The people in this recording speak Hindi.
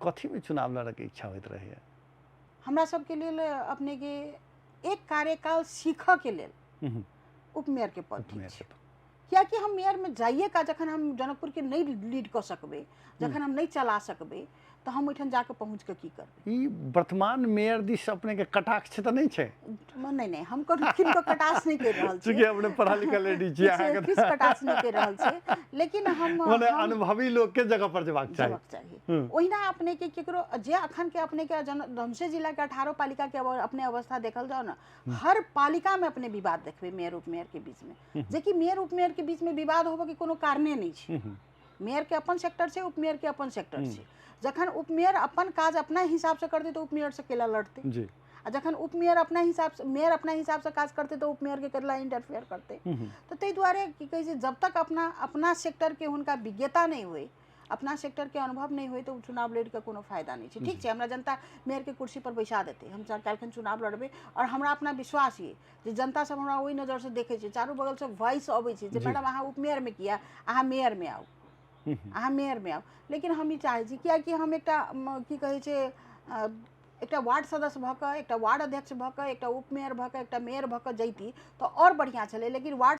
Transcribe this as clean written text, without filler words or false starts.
कथी में चुनाव लड़े के इच्छा होइत रहे? हमरा सबके लेल अपने के एक कार्यकाल सीख के लेल उपमेयर के पद ठीक छै। कियाकि हम मेयर में जाइए का जखन हम जनकपुर के नहीं लीड कर सकबे, जखन हम नहीं चला सकबे, तो हम ओठन जाके पहुँच के की करबे? ई वर्तमान मेयर दिस अपने के कटाक्ष तो नहीं छै? नहीं हम किनको कटाक्ष नहीं कर रहल छी, चूँकि अपने पढ़ा लिखल लेडी छी, अहाँ के किस कटाक्ष नहीं कर रहल छी, लेकिन हम माने अनुभवी लोग के जगह पर जेबाक चाहिए। ओहिना अपने के केकरो जे अखन के अपने के धमसे जिला के 18 पालिका के अपने अवस्था देखल जाओ ना, हर पालिका में अपने विवाद देखबे मेयर उपमेयर के बीच में, जे कि मेयर उपमेयर के बीच में विवाद होबे के कोनो कारणे नहीं छै। मेयर के अपन सेक्टर छै, उपमेयर के अपन सेक्टर छै। जखन उपमेयर अपन काज अपना हिसाब से करते तो उपमेयर से केला लड़ते जी। जखन उपमेयर अपना हिसाब से मेयर अपना हिसाब से काज करते तो उपमेयर के केला इंटरफेयर करते। तो तै दुआरे की कहे छै, जब तक अपना सेक्टर के हुनका विज्ञता नहीं हुए, अपना सेक्टर के अनुभव नहीं हुए, तो चुनाव लड़ के कोनो फायदा नहीं छै। ठीक छै, हमरा जनता मेयर के कुर्सी पर बैसा देते, हम काल्हिखन चुनाव लड़बे, और हमरा अपना विश्वास ये जे जनता सब हमरा ओहि नजर से देखे छै, चारू बगल से वॉइस अबै छै जे मैडम अहाँ उपमेयर में किया, अहाँ मेयर में आउ, अहाँ मेयर में आउ। लेकिन हम ई चाहै छी कियाकि हम एकटा की कहै छै एकटा वार्ड सदस्य भऽ कऽ, एकटा वार्ड अध्यक्ष भऽ कऽ, एकटा उपमेयर भऽ कऽ, एकटा मेयर भऽ कऽ जैती तऽ और बढ़िया छलै। लेकिन वार्ड